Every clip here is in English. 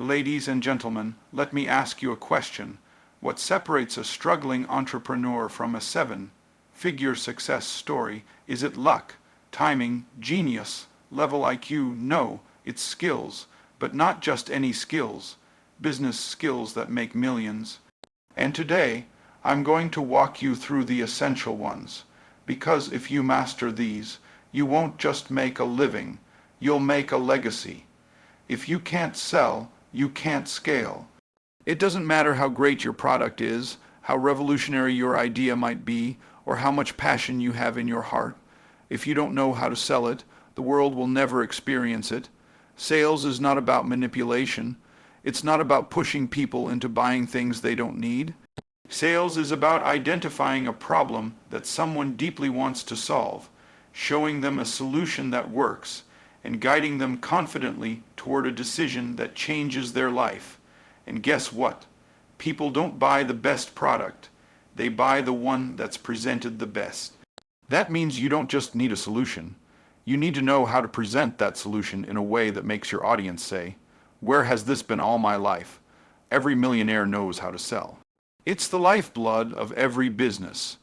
Ladies and gentlemen, let me ask you a question. What separates a struggling entrepreneur from a seven-figure success story? Is it luck, timing, genius, level IQ? No, it's skills, but not just any skills. Business skills that make millions. And today, I'm going to walk you through the essential ones, because if you master these, you won't just make a living, you'll make a legacy. If you can't sell, you can't scale. It doesn't matter how great your product is, how revolutionary your idea might be, or how much passion you have in your heart. If you don't know how to sell it, the world will never experience it. Sales is not about manipulation. It's not about pushing people into buying things they don't need. Sales is about identifying a problem that someone deeply wants to solve, showing them a solution that works, and guiding them confidently toward a decision that changes their life. And guess what? People don't buy the best product. They buy the one that's presented the best. That means you don't just need a solution. You need to know how to present that solution in a way that makes your audience say, "Where has this been all my life?" Every millionaire knows how to sell. It's the lifeblood of every business.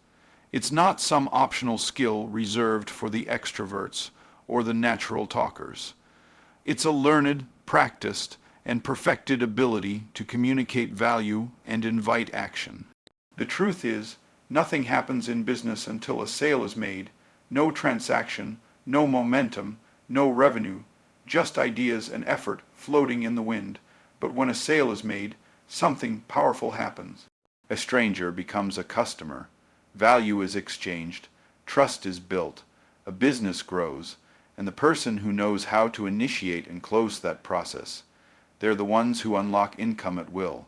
It's not some optional skill reserved for the extroverts or the natural talkers. It's a learned, practiced, and perfected ability to communicate value and invite action. The truth is, nothing happens in business until a sale is made. No transaction, no momentum, no revenue, just ideas and effort floating in the wind. But when a sale is made, something powerful happens. A stranger becomes a customer. Value is exchanged. Trust is built. A business grows. And the person who knows how to initiate and close that process, they're the ones who unlock income at will.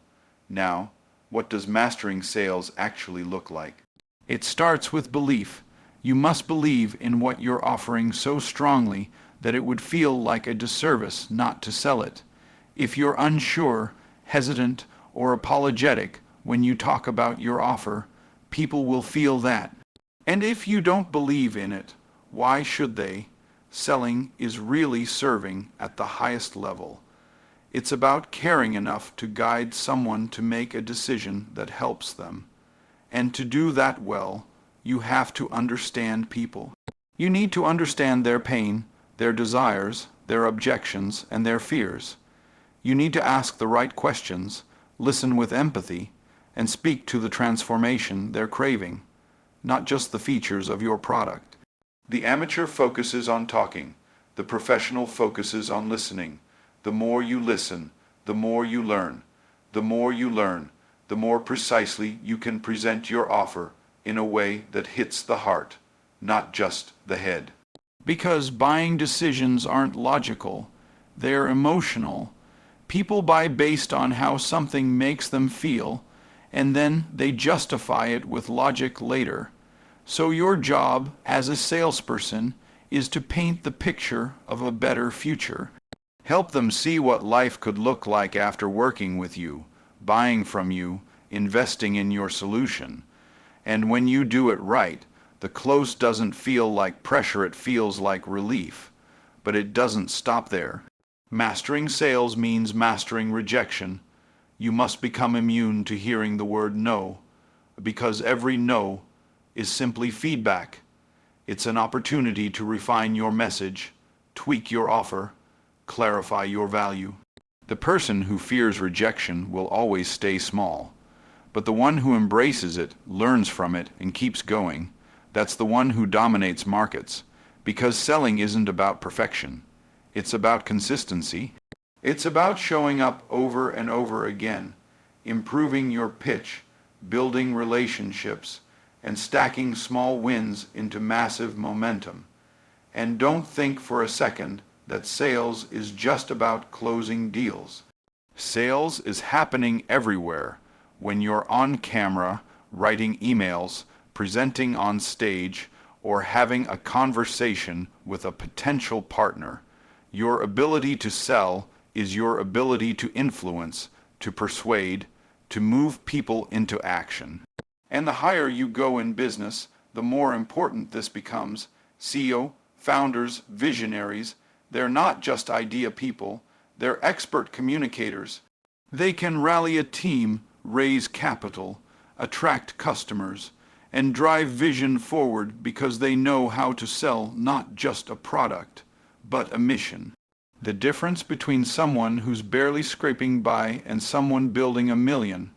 Now, what does mastering sales actually look like? It starts with belief. You must believe in what you're offering so strongly that it would feel like a disservice not to sell it. If you're unsure, hesitant, or apologetic when you talk about your offer, people will feel that. And if you don't believe in it, why should they? Selling is really serving at the highest level. It's about caring enough to guide someone to make a decision that helps them. And to do that well, you have to understand people. You need to understand their pain, their desires, their objections, and their fears. You need to ask the right questions, listen with empathy, and speak to the transformation they're craving, not just the features of your product. The amateur focuses on talking. The professional focuses on listening. The more you listen, the more you learn. The more you learn, the more precisely you can present your offer in a way that hits the heart, not just the head. Because buying decisions aren't logical, they're emotional. People buy based on how something makes them feel, and then they justify it with logic later. So your job as a salesperson is to paint the picture of a better future. Help them see what life could look like after working with you, buying from you, investing in your solution. And when you do it right, the close doesn't feel like pressure, it feels like relief. But it doesn't stop there. Mastering sales means mastering rejection. You must become immune to hearing the word no, because every no is simply feedback. It's an opportunity to refine your message, tweak your offer, clarify your value. The person who fears rejection will always stay small, but the one who embraces it, learns from it, and keeps going, that's the one who dominates markets, because selling isn't about perfection. It's about consistency. It's about showing up over and over again, improving your pitch, building relationships, and stacking small wins into massive momentum. And don't think for a second that sales is just about closing deals. Sales is happening everywhere. When you're on camera, writing emails, presenting on stage, or having a conversation with a potential partner, your ability to sell is your ability to influence, to persuade, to move people into action. And the higher you go in business, the more important this becomes. CEO, founders, visionaries, they're not just idea people, They're expert communicators. They can rally a team, raise capital, attract customers, and drive vision forward because they know how to sell not just a product, but a mission. The difference between someone who's barely scraping by and someone building $1 million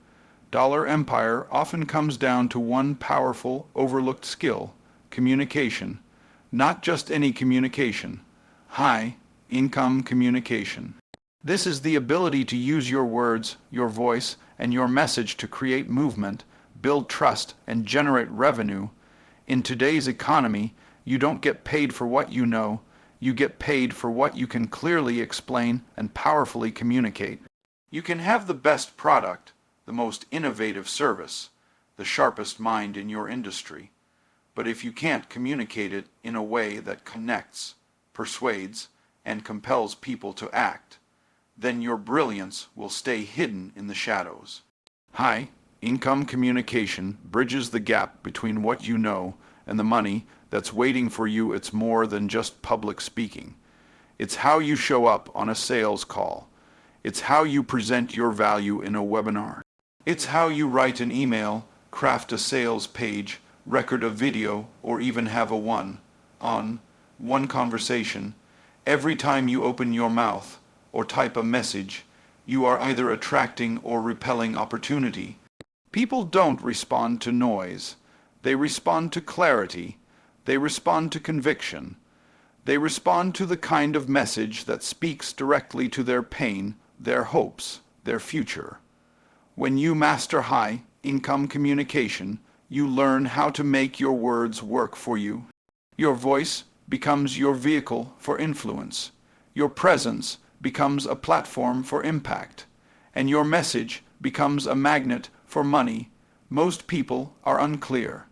empire often comes down to one powerful, overlooked skill: communication. Not just any communication, high-income communication. This is the ability to use your words, your voice, and your message to create movement, build trust, and generate revenue. In today's economy, you don't get paid for what you know, you get paid for what you can clearly explain and powerfully communicate. You can have the best product, the most innovative service, the sharpest mind in your industry. But if you can't communicate it in a way that connects, persuades, and compels people to act, then your brilliance will stay hidden in the shadows. High-income communication bridges the gap between what you know and the money that's waiting for you. It's more than just public speaking. It's how you show up on a sales call. It's how you present your value in a webinar. It's how you write an email, craft a sales page, record a video, or even have a one-on-one conversation. Every time you open your mouth or type a message, you are either attracting or repelling opportunity. People don't respond to noise. They respond to clarity. They respond to conviction. They respond to the kind of message that speaks directly to their pain, their hopes, their future. When you master high-income communication, you learn how to make your words work for you. Your voice becomes your vehicle for influence. Your presence becomes a platform for impact. And your message becomes a magnet for money. Most people are unclear.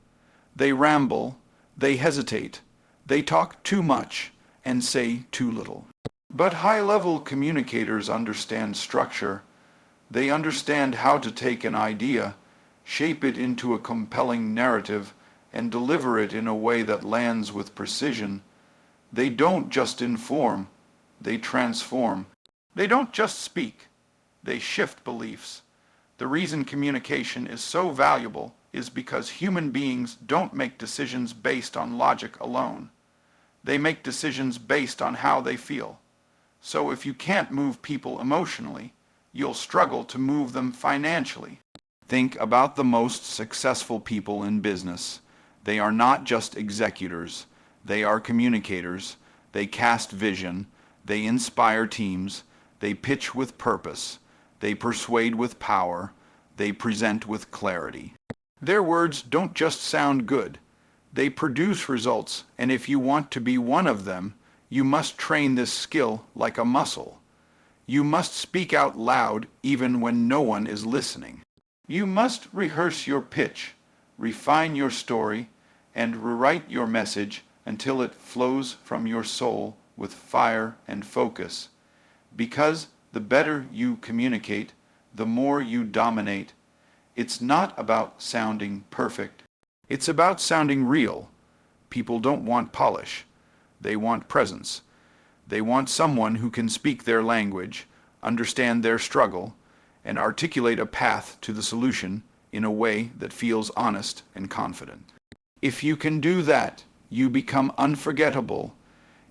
They ramble, they hesitate, they talk too much and say too little. But high-level communicators understand structure. They understand how to take an idea, shape it into a compelling narrative, and deliver it in a way that lands with precision. They don't just inform, they transform. They don't just speak, they shift beliefs. The reason communication is so valuable is because human beings don't make decisions based on logic alone. They make decisions based on how they feel. So if you can't move people emotionally, you'll struggle to move them financially. Think about the most successful people in business. They are not just executors. They are communicators. They cast vision. They inspire teams. They pitch with purpose. They persuade with power. They present with clarity. Their words don't just sound good. They produce results, and if you want to be one of them, you must train this skill like a muscle. You must speak out loud even when no one is listening. You must rehearse your pitch, refine your story, and rewrite your message until it flows from your soul with fire and focus. Because the better you communicate, the more you dominate. It's not about sounding perfect. It's about sounding real. People don't want polish. They want presence. They want someone who can speak their language, understand their struggle, and articulate a path to the solution in a way that feels honest and confident. If you can do that, you become unforgettable.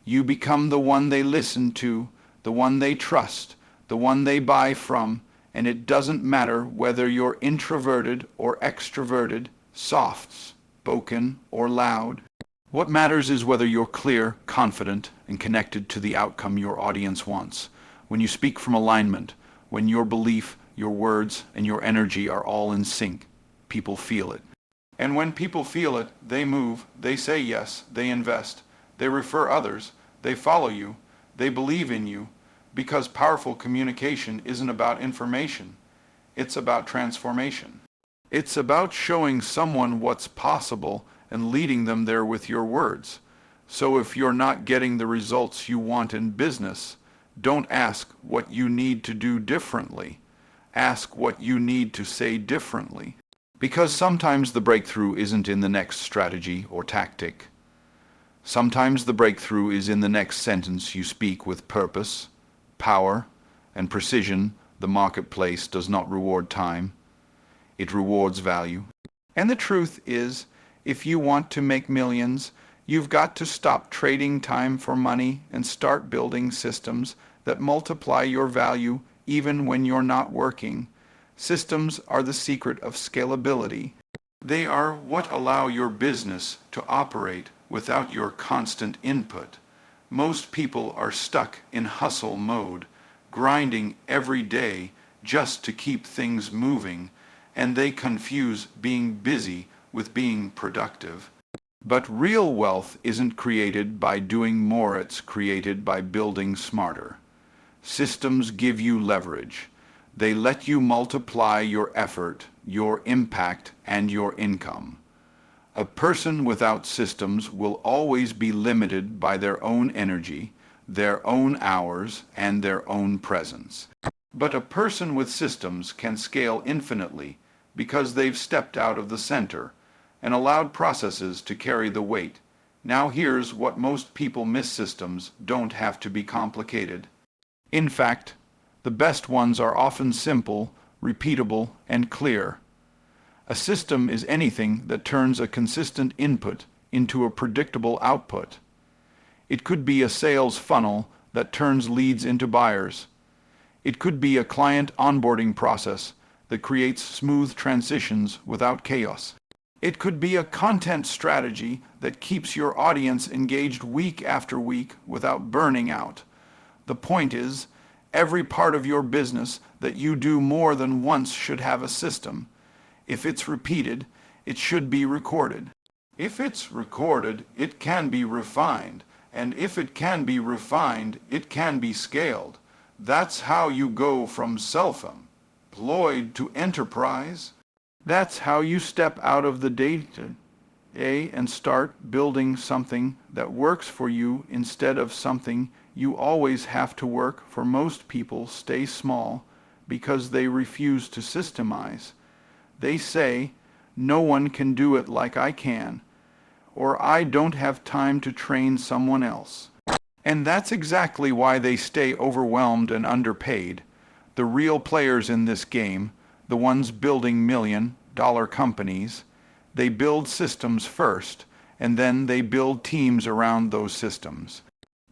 You become the one they listen to, the one they trust, the one they buy from, and it doesn't matter whether you're introverted or extroverted, soft-spoken or loud. What matters is whether you're clear, confident, and connected to the outcome your audience wants. When you speak from alignment, when your belief, your words, and your energy are all in sync, people feel it. And when people feel it, they move, they say yes, they invest, they refer others, they follow you, they believe in you, because powerful communication isn't about information. It's about transformation. It's about showing someone what's possible and leading them there with your words. So if you're not getting the results you want in business, don't ask what you need to do differently. Ask what you need to say differently. Because sometimes the breakthrough isn't in the next strategy or tactic. Sometimes the breakthrough is in the next sentence you speak with purpose, power, and precision, the marketplace does not reward time. It rewards value. And the truth is, if you want to make millions, you've got to stop trading time for money and start building systems that multiply your value even when you're not working. Systems are the secret of scalability. They are what allow your business to operate without your constant input. Most people are stuck in hustle mode, grinding every day just to keep things moving, and they confuse being busy with being productive. But real wealth isn't created by doing more, it's created by building smarter. Systems give you leverage. They let you multiply your effort, your impact, and your income. A person without systems will always be limited by their own energy, their own hours, and their own presence. But a person with systems can scale infinitely because they've stepped out of the center and allowed processes to carry the weight. Now here's what most people miss: systems don't have to be complicated. In fact, the best ones are often simple, repeatable, and clear. A system is anything that turns a consistent input into a predictable output. It could be a sales funnel that turns leads into buyers. It could be a client onboarding process that creates smooth transitions without chaos. It could be a content strategy that keeps your audience engaged week after week without burning out. The point is, every part of your business that you do more than once should have a system. If it's repeated, it should be recorded. If it's recorded, it can be refined. And if it can be refined, it can be scaled. That's how you go from self-employed to enterprise. That's how you step out of the day-to-day and start building something that works for you instead of something you always have to work for. Most people stay small because they refuse to systemize. They say, "No one can do it like I can," or "I don't have time to train someone else." And that's exactly why they stay overwhelmed and underpaid. The real players in this game, the ones building million-dollar companies, they build systems first, and then they build teams around those systems.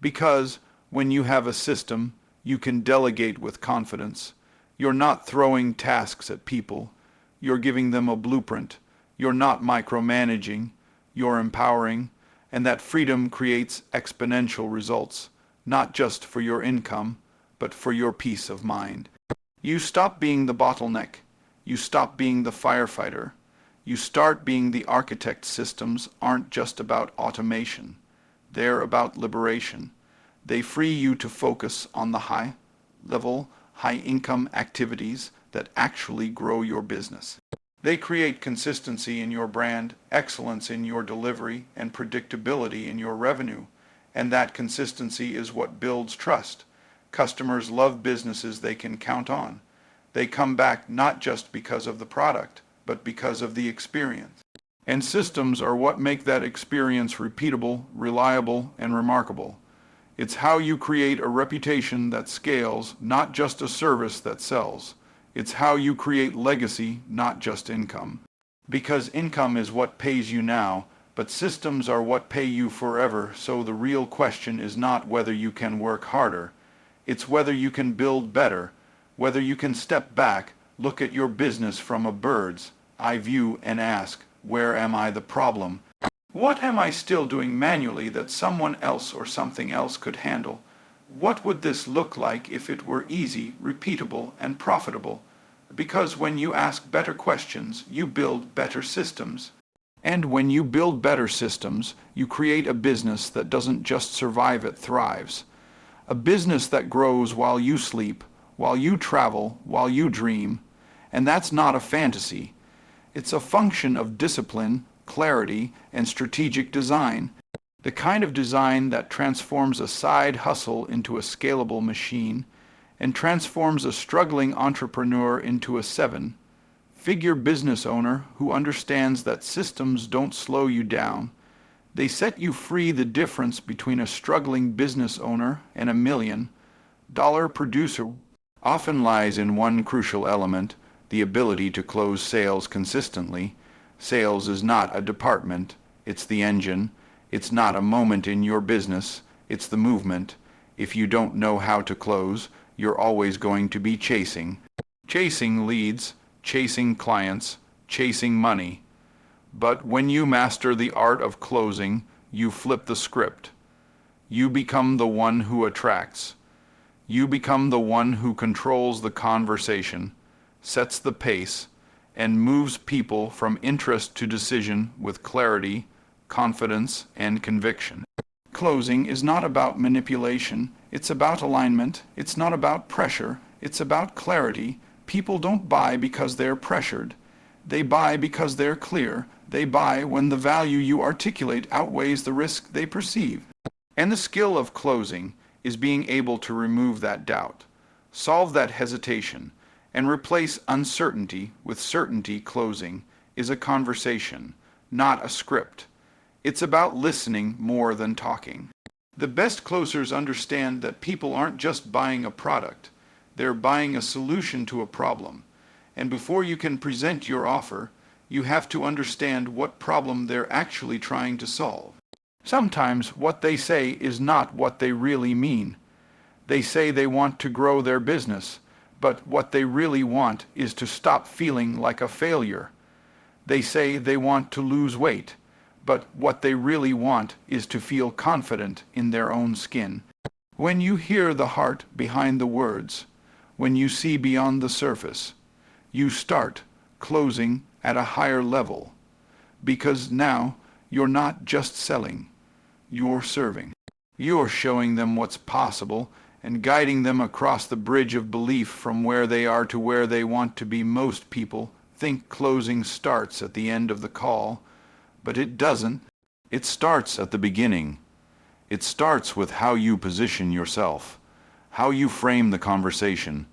Because when you have a system, you can delegate with confidence. You're not throwing tasks at people. You're giving them a blueprint. You're not micromanaging. You're empowering. And that freedom creates exponential results, not just for your income, but for your peace of mind. You stop being the bottleneck. You stop being the firefighter. You start being the architect. Systems aren't just about automation. They're about liberation. They free you to focus on the high-level, high-income activities that actually grow your business. They create consistency in your brand, excellence in your delivery, and predictability in your revenue. And that consistency is what builds trust. Customers love businesses they can count on. They come back not just because of the product, but because of the experience. And systems are what make that experience repeatable, reliable, and remarkable. It's how you create a reputation that scales, not just a service that sells. It's how you create legacy, not just income. Because income is what pays you now, but systems are what pay you forever. So the real question is not whether you can work harder. It's whether you can build better, whether you can step back, look at your business from a bird's eye view and ask, where am I the problem? What am I still doing manually that someone else or something else could handle? What would this look like if it were easy, repeatable, and profitable? Because when you ask better questions, you build better systems. And when you build better systems, you create a business that doesn't just survive, it thrives. A business that grows while you sleep, while you travel, while you dream. And that's not a fantasy. It's a function of discipline, clarity, and strategic design. The kind of design that transforms a side hustle into a scalable machine and transforms a struggling entrepreneur into a seven-figure business owner who understands that systems don't slow you down. They set you free. The difference between a struggling business owner and a $1 million producer. often lies in one crucial element, the ability to close sales consistently. Sales is not a department, it's the engine. It's not a moment in your business, it's the movement. If you don't know how to close, you're always going to be chasing. Chasing leads, chasing clients, chasing money. But when you master the art of closing, you flip the script. You become the one who attracts. You become the one who controls the conversation, sets the pace, and moves people from interest to decision with clarity, confidence, and conviction. Closing is not about manipulation, it's about alignment, it's not about pressure, it's about clarity. People don't buy because they're pressured. They buy because they're clear. They buy when the value you articulate outweighs the risk they perceive. And the skill of closing is being able to remove that doubt, solve that hesitation, and replace uncertainty with certainty. Closing is a conversation, not a script. It's about listening more than talking. The best closers understand that people aren't just buying a product, they're buying a solution to a problem. And before you can present your offer, you have to understand what problem they're actually trying to solve. Sometimes what they say is not what they really mean. They say they want to grow their business, but what they really want is to stop feeling like a failure. They say they want to lose weight, but what they really want is to feel confident in their own skin. When you hear the heart behind the words, when you see beyond the surface, you start closing at a higher level, because now you're not just selling, you're serving. You're showing them what's possible and guiding them across the bridge of belief from where they are to where they want to be. Most people think closing starts at the end of the call, but it doesn't. It starts at the beginning. It starts with how you position yourself, how you frame the conversation,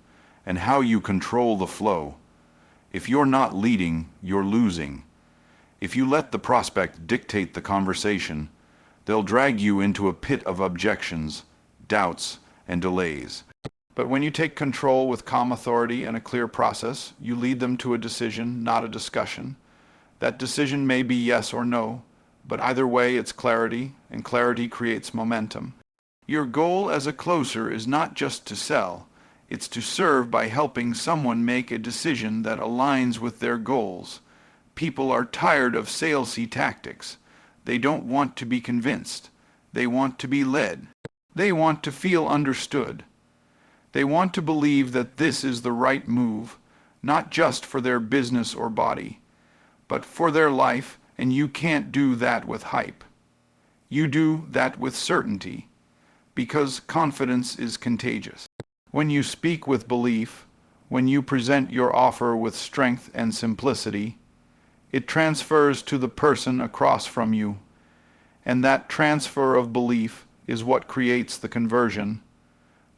and how you control the flow. If you're not leading, you're losing. If you let the prospect dictate the conversation, they'll drag you into a pit of objections, doubts, and delays. But when you take control with calm authority and a clear process, you lead them to a decision, not a discussion. That decision may be yes or no, but either way it's clarity, and clarity creates momentum. Your goal as a closer is not just to sell, it's to serve by helping someone make a decision that aligns with their goals. People are tired of salesy tactics. They don't want to be convinced. They want to be led. They want to feel understood. They want to believe that this is the right move, not just for their business or body, but for their life, and you can't do that with hype. You do that with certainty, because confidence is contagious. When you speak with belief, when you present your offer with strength and simplicity, it transfers to the person across from you, and that transfer of belief is what creates the conversion.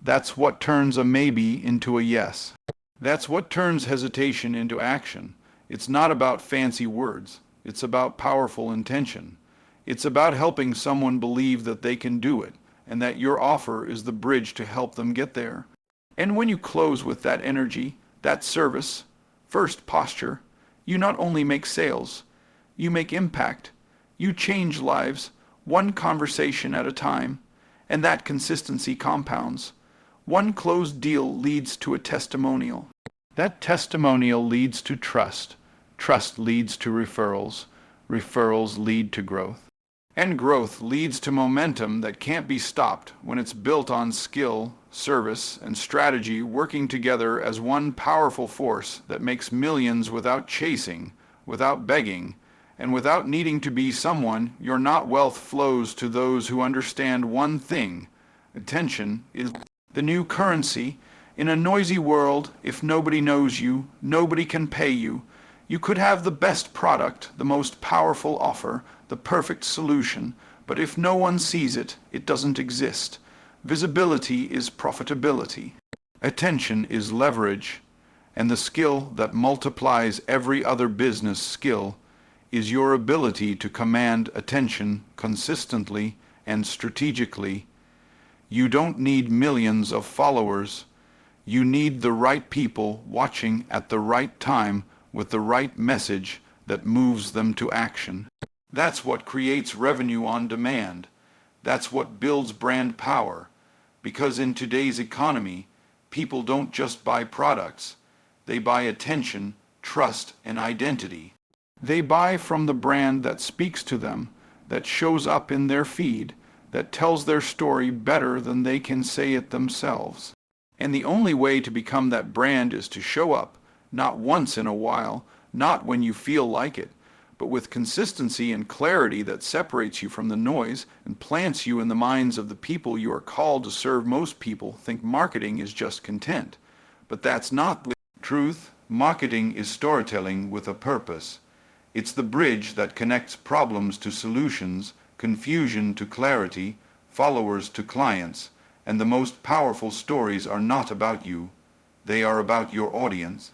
That's what turns a maybe into a yes. That's what turns hesitation into action. It's not about fancy words. It's about powerful intention. It's about helping someone believe that they can do it, and that your offer is the bridge to help them get there. And when you close with that energy, that service, first posture, you not only make sales, you make impact. You change lives, one conversation at a time, and that consistency compounds. One closed deal leads to a testimonial. That testimonial leads to trust. Trust leads to referrals. Referrals lead to growth. And growth leads to momentum that can't be stopped when it's built on skill, service, and strategy working together as one powerful force that makes millions without chasing, without begging, and without needing to be someone you're not. Wealth flows to those who understand one thing. Attention is the new currency. In a noisy world, if nobody knows you, nobody can pay you. You could have the best product, the most powerful offer, the perfect solution, but if no one sees it, it doesn't exist. Visibility is profitability. Attention is leverage, and the skill that multiplies every other business skill is your ability to command attention consistently and strategically. You don't need millions of followers. You need the right people watching at the right time with the right message that moves them to action. That's what creates revenue on demand. That's what builds brand power. Because in today's economy, people don't just buy products. They buy attention, trust, and identity. They buy from the brand that speaks to them, that shows up in their feed, that tells their story better than they can say it themselves. And the only way to become that brand is to show up, not once in a while, not when you feel like it, but with consistency and clarity that separates you from the noise and plants you in the minds of the people you are called to serve. Most people think marketing is just content, but that's not the truth. Marketing is storytelling with a purpose. It's the bridge that connects problems to solutions, confusion to clarity, followers to clients, and the most powerful stories are not about you. They are about your audience.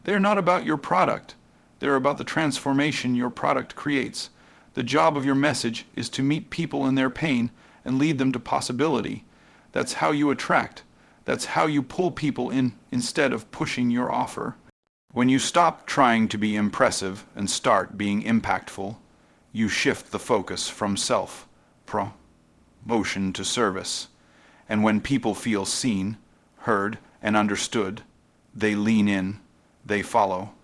They're not about your product. They're about the transformation your product creates. The job of your message is to meet people in their pain and lead them to possibility. That's how you attract. That's how you pull people in instead of pushing your offer. When you stop trying to be impressive and start being impactful, you shift the focus from self-promotion to service. And when people feel seen, heard, and understood, they lean in, they follow,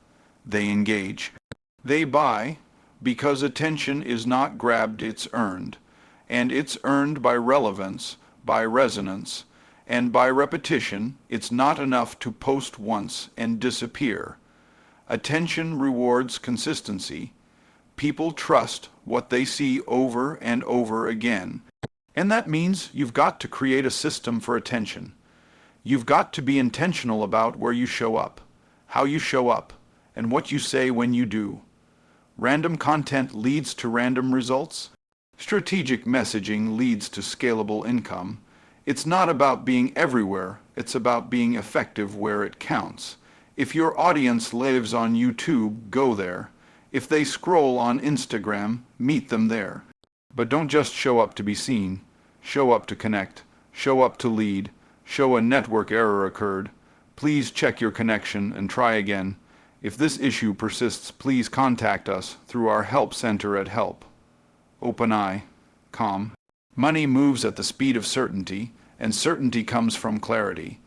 they engage. They buy because attention is not grabbed, it's earned. And it's earned by relevance, by resonance, and by repetition. It's not enough to post once and disappear. Attention rewards consistency. People trust what they see over and over again. And that means you've got to create a system for attention. You've got to be intentional about where you show up, how you show up, and what you say when you do. Random content leads to random results. Strategic messaging leads to scalable income. It's not about being everywhere, it's about being effective where it counts. If your audience lives on YouTube, go there. If they scroll on Instagram, meet them there. But don't just show up to be seen. Show up to connect. Show up to lead. Show a network error occurred. Please check your connection and try again. If this issue persists, please contact us through our help center at help.openai.com. Money moves at the speed of certainty, and certainty comes from clarity.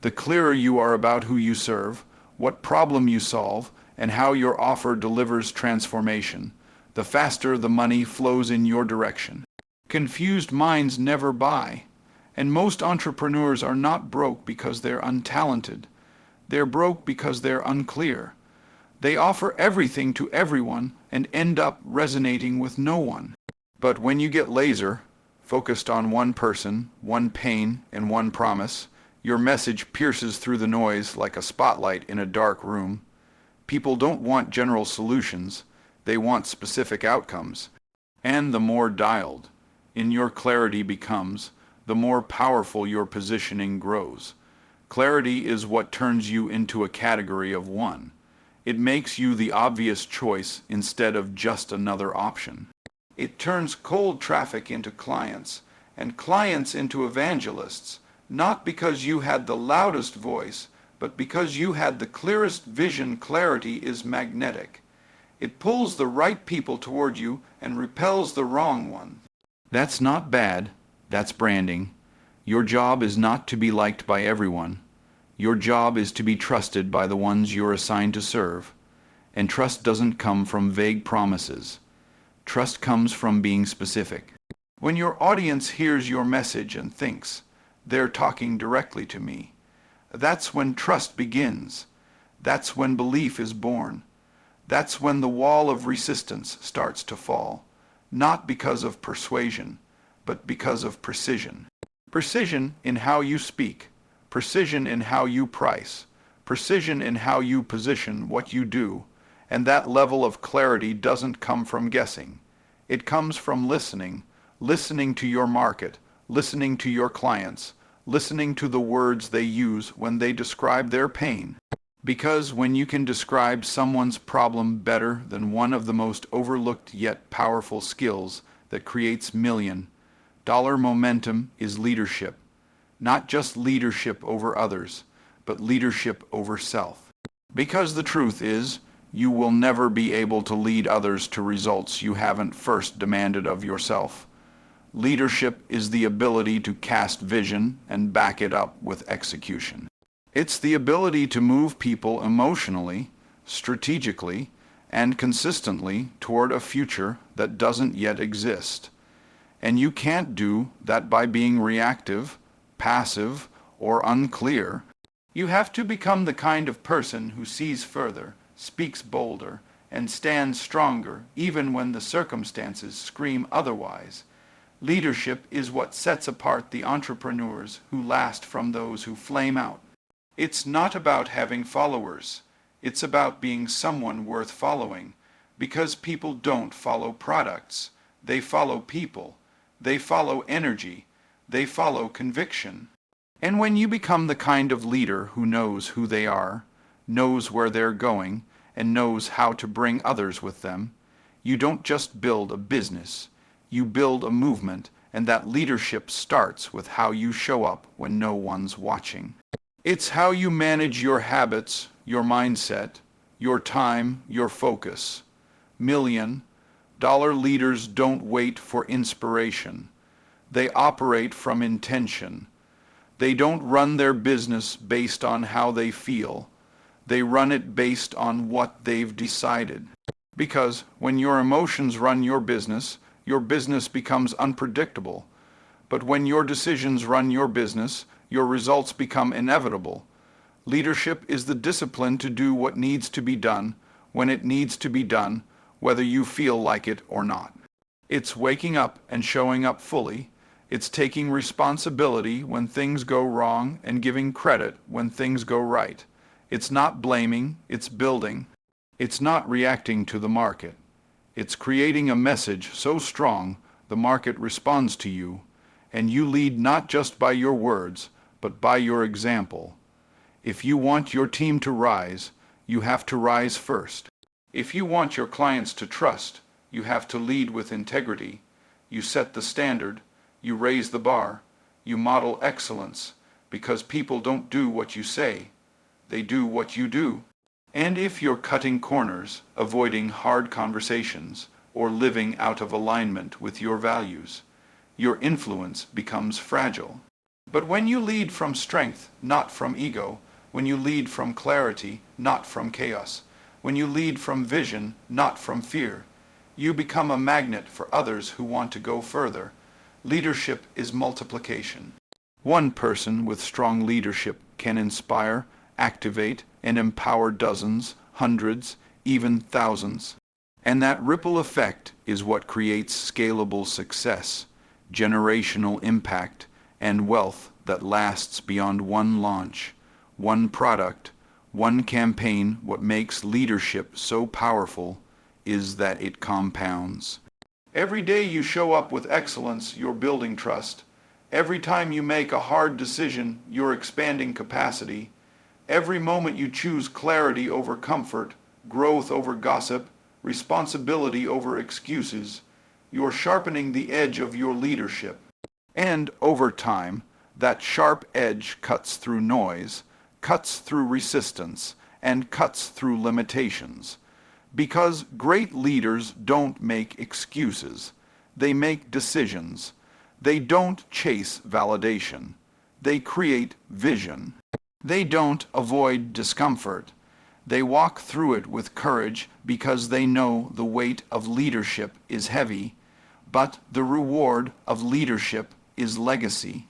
The clearer you are about who you serve, what problem you solve, and how your offer delivers transformation, the faster the money flows in your direction. Confused minds never buy, and most entrepreneurs are not broke because they're untalented. They're broke because they're unclear. They offer everything to everyone and end up resonating with no one. But when you get laser, focused on one person, one pain, and one promise, your message pierces through the noise like a spotlight in a dark room. People don't want general solutions, they want specific outcomes. And the more dialed in your clarity becomes, the more powerful your positioning grows. Clarity is what turns you into a category of one. It makes you the obvious choice instead of just another option. It turns cold traffic into clients, and clients into evangelists, not because you had the loudest voice, but because you had the clearest vision. Clarity is magnetic. It pulls the right people toward you and repels the wrong one. That's not bad, that's branding. Your job is not to be liked by everyone. Your job is to be trusted by the ones you're assigned to serve. And trust doesn't come from vague promises. Trust comes from being specific. When your audience hears your message and thinks, they're talking directly to me, that's when trust begins. That's when belief is born. That's when the wall of resistance starts to fall, not because of persuasion, but because of precision. Precision in how you speak, precision in how you price, precision in how you position what you do, and that level of clarity doesn't come from guessing. It comes from listening, listening to your market, listening to your clients, listening to the words they use when they describe their pain. Because when you can describe someone's problem better than one of the most overlooked yet powerful skills that creates $1,000,000 momentum is leadership. Not just leadership over others, but leadership over self. Because the truth is, you will never be able to lead others to results you haven't first demanded of yourself. Leadership is the ability to cast vision and back it up with execution. It's the ability to move people emotionally, strategically, and consistently toward a future that doesn't yet exist. And you can't do that by being reactive, passive, or unclear. You have to become the kind of person who sees further, speaks bolder, and stands stronger even when the circumstances scream otherwise. Leadership is what sets apart the entrepreneurs who last from those who flame out. It's not about having followers. It's about being someone worth following, because people don't follow products. They follow people. They follow energy. They follow conviction. And when you become the kind of leader who knows who they are, knows where they're going, and knows how to bring others with them, you don't just build a business. You build a movement, and that leadership starts with how you show up when no one's watching. It's how you manage your habits, your mindset, your time, your focus. $1,000,000 leaders don't wait for inspiration. They operate from intention. They don't run their business based on how they feel. They run it based on what they've decided. Because when your emotions run your business becomes unpredictable. But when your decisions run your business, your results become inevitable. Leadership is the discipline to do what needs to be done, when it needs to be done, whether you feel like it or not. It's waking up and showing up fully. It's taking responsibility when things go wrong and giving credit when things go right. It's not blaming, it's building. It's not reacting to the market. It's creating a message so strong the market responds to you, and you lead not just by your words, but by your example. If you want your team to rise, you have to rise first. If you want your clients to trust, you have to lead with integrity. You set the standard, you raise the bar, you model excellence, because people don't do what you say, they do what you do. And if you're cutting corners, avoiding hard conversations, or living out of alignment with your values, your influence becomes fragile. But when you lead from strength, not from ego, when you lead from clarity, not from chaos, when you lead from vision, not from fear, you become a magnet for others who want to go further. Leadership is multiplication. One person with strong leadership can inspire, activate, and empower dozens, hundreds, even thousands. And that ripple effect is what creates scalable success, generational impact, and wealth that lasts beyond one launch, one product, one campaign. What makes leadership so powerful is that it compounds. Every day you show up with excellence, you're building trust. Every time you make a hard decision, you're expanding capacity. Every moment you choose clarity over comfort, growth over gossip, responsibility over excuses, you're sharpening the edge of your leadership. And over time, that sharp edge cuts through noise, cuts through resistance, and cuts through limitations. Because great leaders don't make excuses. They make decisions. They don't chase validation. They create vision. They don't avoid discomfort. They walk through it with courage because they know the weight of leadership is heavy, but the reward of leadership is legacy.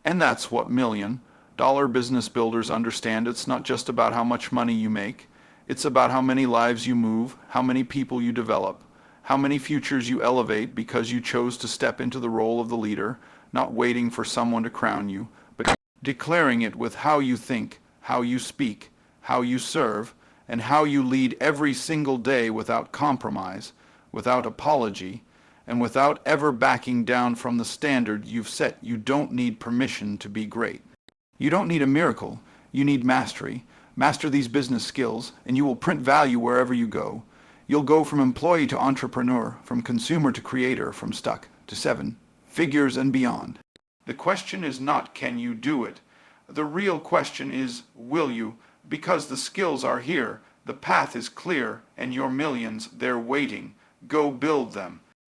And that's what $1,000,000 business builders understand. It's not just about how much money you make. It's about how many lives you move, how many people you develop, how many futures you elevate because you chose to step into the role of the leader, not waiting for someone to crown you, but declaring it with how you think, how you speak, how you serve, and how you lead every single day without compromise, without apology, and without ever backing down from the standard you've set. You don't need permission to be great. You don't need a miracle. You need mastery. Master these business skills, and you will print value wherever you go. You'll go from employee to entrepreneur, from consumer to creator, from stuck to 7 figures and beyond. The question is not can you do it, The real question is, will you? Because the skills are here, the path is clear, and your millions, they're waiting. Go build them.